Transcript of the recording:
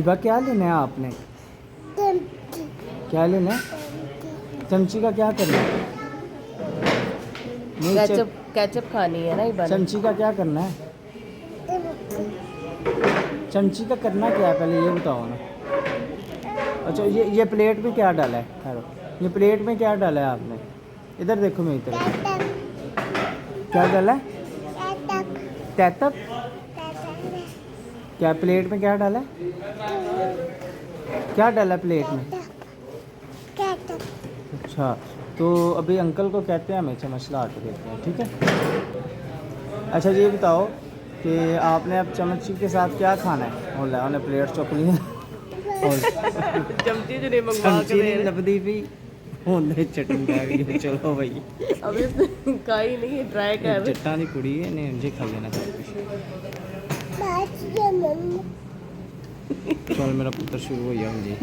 हिबा क्या लेना है आपने? क्या लेना है? चमची का क्या करना है? नहीं, केचप केचप खानी है ना हिबा ने। चमची का क्या करना है? चमची का करना क्या है पहले ये बताओ ना। अच्छा ये प्लेट में क्या डाला है? ठहरो, ये प्लेट में क्या डाला है आपने? इधर देखो मेरी तरफ। क्या डाला है? तैतप। क्या प्लेट में क्या डाला है? क्या डाला है प्लेट में? अच्छा, तो अभी अंकल को कहते हैं हमें चम्मच ला के देते हैं, ठीक है। अच्छा ये बताओ कि आपने अब चम्मच के साथ क्या खाना है? बोला उन्हें प्लेट चुकनी है और चमची जो नहीं मंगवा के चमची दे नहीं लभदी भी ਉਹਨੇ चटनी खा गई। चलो भाई, अभी उसने खाई नहीं है, ट्राई कर। जट्टा की कुड़ी है ने मुझे खा लेना सब कुछ। चल मेरा पुत्र शुरू हो गया मुझे।